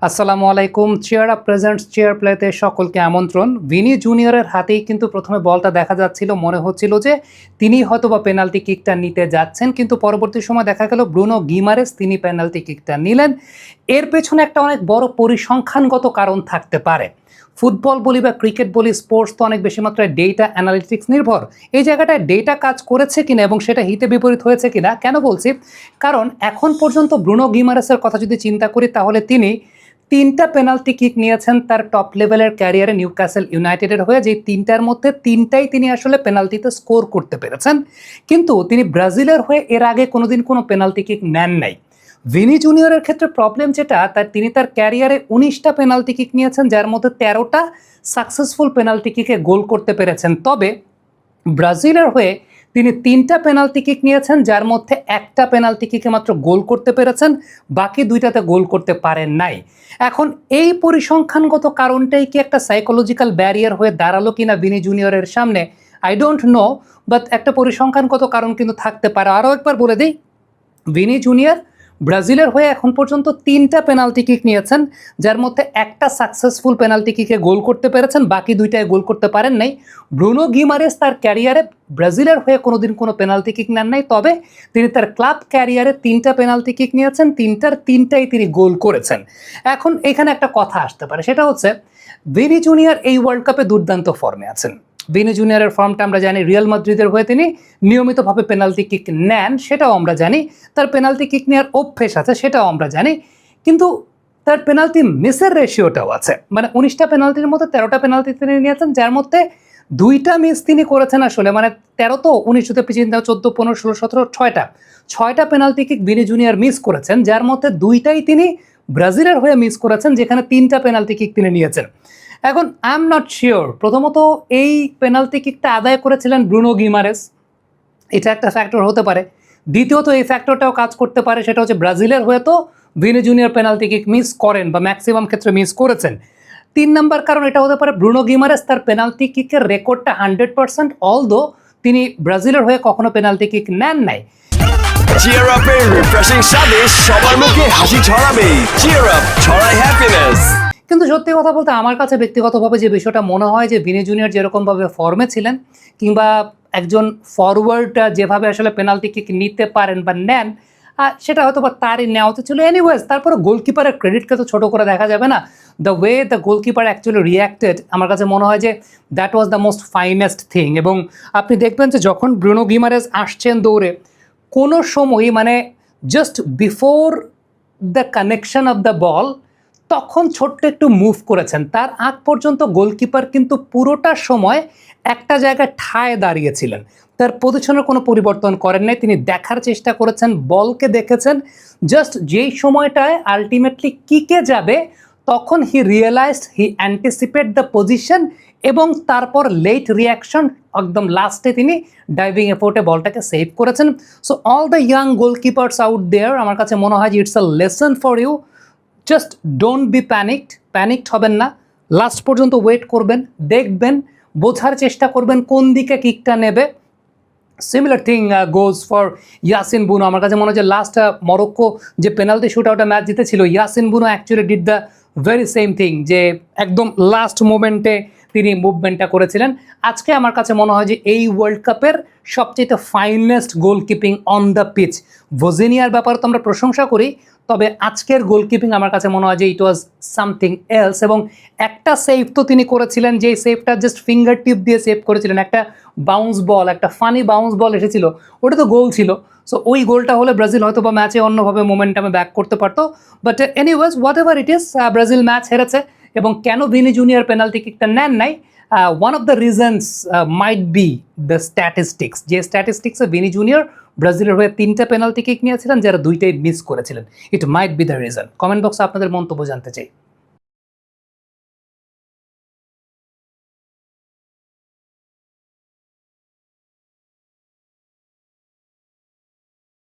আসসালামু আলাইকুম। Chair up presents chair প্লেতে সকলকে আমন্ত্রণ। ভিনি জুনিয়রের হাতেই কিন্তু প্রথমে বলটা দেখা যাচ্ছিল, মনে হচ্ছিল যে তিনি হয়তোবা পেনাল্টি কিকটা নিতে যাচ্ছেন, কিন্তু পরবর্তী সময় দেখা গেল ব্রুনো গিমারেস তিনি পেনাল্টি কিকটা নিলেন। এর পেছনে একটা অনেক বড় পরিসংখ্যানগত কারণ থাকতে পারে। ফুটবল বলি বা ক্রিকেট বলি, স্পোর্টস তো অনেক বেশি মাত্রায় ডেটা অ্যানালিটিক্স নির্ভর। এই জায়গাটায় ডেটা কাজ করেছে কিনা এবং সেটা হিতে বিপরীত হয়েছে কিনা কেন বলছি, কারণ এখন পর্যন্ত ব্রুনো গিমারেসের কথা যদি চিন্তা করি তাহলে তিনি 3টা পেনাল্টি কিক নিয়েছেন তার টপ লেভেলের ক্যারিয়ারে নিউক্যাসল ইউনাইটেডের হয়ে, যে 3টার মধ্যে 3টাই তিনি আসলে পেনাল্টিতে স্কোর করতে পেরেছেন। কিন্তু তিনি ব্রাজিলের হয়ে এর আগে কোনোদিন কোনো পেনাল্টি কিক নেন নাই। ভিনি জুনিয়রের ক্ষেত্রে প্রবলেম যেটা, তিনি তার ক্যারিয়ারে 19টা পেনাল্টি কিক নিয়েছেন, যার মধ্যে 13টা সাকসেসফুল পেনাল্টি কিকে গোল করতে পেরেছেন। তবে ব্রাজিলের হয়ে তিনি 3টা পেনাল্টি কিক নিয়েছেন, যার মধ্যে একটা পেনাল্টি কিকে মাত্র গোল করতে পেরেছেন, বাকি 2টাতে গোল করতে পারেন নাই। এখন এই পরিসংখ্যানগত কারণটাই কি একটা সাইকোলজিক্যাল ব্যারিয়ার হয়ে দাঁড়ালো কিনা ভিনি জুনিয়রের সামনে, আই ডোন্ট নো, বাট একটা পরিসংখ্যানগত কারণ কিন্তু থাকতে পারে। আরও একবার বলে দিই, ভিনি জুনিয়র ব্রাজিলের হয়ে এখন পর্যন্ত 3টা পেনাল্টি কিক নিয়েছেন, যার মধ্যে একটা সাকসেসফুল পেনাল্টি কিকে গোল করতে পেরেছেন, বাকি 2টায় গোল করতে পারেন নাই। ব্রুনো গিমারেস তার ক্যারিয়ারে ব্রাজিলের হয়ে কোনোদিন কোনো পেনাল্টি কিক নেন নাই, তবে তিনি তার ক্লাব ক্যারিয়ারে 3টা পেনাল্টি কিক নিয়েছেন, 3টাই তিনি গোল করেছেন। এখন এখানে একটা কথা আসতে পারে, সেটা হচ্ছে ভিনি জুনিয়র এই ওয়ার্ল্ড কাপে দুর্দান্ত ফর্মে আছেন। ভিনি জুনিয়রের ফর্মটা আমরা জানি, রিয়াল মাদ্রিদের হয়ে তিনি নিয়মিতভাবে পেনাল্টি কিক নেন, সেটাও আমরা জানি। তার পেনাল্টি কিক নেওয়ার অভ্যেস আছে, সেটাও আমরা জানি। কিন্তু তার পেনাল্টি মিসের রেশিওটাও আছে, মানে 19টা পেনাল্টির মধ্যে 13টা পেনাল্টি তিনি নিয়েছেন, যার মধ্যে 2টা মিস তিনি করেছেন আসলে, মানে 13 তো 19 হতে পিছিয়ে 14, 15, 16, 17, 6টা penalty kick Vini Junior miss করেছেন, যার মধ্যে 2টাই তিনি ব্রাজিলের হয়ে মিস করেছেন, যেখানে 3টা পেনাল্টি কিক তিনি নিয়েছেন। এখন আই এম নট শিওর, প্রথমত এই পেনাল্টি কিকটা আদায় করেছিলেন ব্রুনো গিমারেস, এটা একটা ফ্যাক্টর হতে পারে। দ্বিতীয়ত এই ফ্যাক্টরটাও কাজ করতে পারে, সেটা হচ্ছে ব্রাজিলের হয়ে তো Vini Junior penalty kick miss করেন বা ম্যাক্সিমাম ক্ষেত্রে মিস করেছেন। 3 নম্বর কারণ এটা হতে পারে, ব্রুনো গিমারেস তার পেনাল্টি কিকের রেকর্ডটা 100%, অলদো তিনি ব্রাজিলের হয়ে কখনো পেনাল্টি কিক নেন নাই। চিয়ার আপের রিফ্রেশিং স্বাদে সবার মুখে হাসি ছড়াবে। চিয়ার আপ ছড়ায় হ্যাপিনেস। কিন্তু সত্যি কথা বলতে আমার কাছে ব্যক্তিগতভাবে যে বিষয়টা মনে হয়, যে ভিনি জুনিয়র যেরকমভাবে ফর্মে ছিলেন, কিংবা একজন ফরওয়ার্ড যেভাবে আসলে পেনাল্টি কিক নিতে পারেন বা নেন, সেটা হয়তো বা তারই নেওয়াতে ছিল। এনিওয়েজ, তারপরে গোলকিপারের ক্রেডিটকে তো ছোটো করে দেখা যাবে না। The way the goalkeeper actually reacted, আমার কাছে মনে হয় যে that was the most finest thing. এবং আপনি দেখবেন যে যখন ব্রুনো গিমারেস আসছেন দৌড়ে, কোনো সময়ই মানে just before the connection off the ball, তখন ছোট্ট একটু মুভ করেছেন। তার আগ পর্যন্ত গোলকিপার কিন্তু পুরোটা সময় একটা জায়গায় ঠায় দাঁড়িয়েছিলেন, তার পজিশনের কোনো পরিবর্তন করেন নাই। তিনি দেখার চেষ্টা করেছেন, বলকে দেখেছেন, জাস্ট যেই সময়টায় আলটিমেটলি কিকে যাবে তখন he realized, he anticipate the position, এবং তারপর লেট রিয়াকশন, একদম লাস্টে তিনি ডাইভিং এফোর্টে বলটাকে সেভ করেছেন। So all the young goalkeepers out there, আমার কাছে মনে হয় যে it's a lesson for you. Just don't be panicked হবেন না, লাস্ট পর্যন্ত ওয়েট করবেন, দেখবেন, বোঝার চেষ্টা করবেন কোন দিকে কিকটা নেবে। Similar thing goes for Yasin বুনো। আমার কাছে মনে হয় যে লাস্ট মরক্কো যে পেনাল্টি শুট আউটে ম্যাচ জিতেছিল, ইয়াসিন বুনো actually did the very same thing, যে একদম লাস্ট মোমেন্টে তিনি মুভমেন্টটা করেছিলেন। আজকে আমার কাছে মনে হয় যে এই ওয়ার্ল্ড কাপের সবচেয়ে ফাইনেস্ট গোলকিপিং অন দ্য পিচ। ভোজিনিয়ার ব্যাপারে তো আমরা প্রশংসা করি, তবে আজকের গোলকিপিং আমার কাছে মনে হয় যে ইট ওয়াজ সামথিং এলস। এবং একটা সেভ তো তিনি করেছিলেন, যে সেভটা জাস্ট ফিঙ্গার টিপ দিয়ে সেভ করেছিলেন। একটা বাউন্স বল, একটা ফানি বাউন্স বল এসেছিল, ওটা তো গোল ছিল। সো ওই গোলটা হলে ব্রাজিল হয়তো বা ম্যাচে অন্যভাবে মোমেন্টামে ব্যাক করতে পারতো। But anyways, what ever it is, Brazil match হেরেছে। এবং কেন ভিনি জুনিয়র পেনাল্টি কিকটা নেন নাই, one of the reasons mite be the statistics, যে স্ট্যাটিস্টিক্সে ভিনি জুনিয়র ব্রাজিলের হয়ে 3টা পেনাল্টি কিক নিয়েছিলেন, যারা 2টাই মিস করেছিলেন। It might be the reason. Comment বক্সে আপনাদের মন্তব্য জানতে চাই।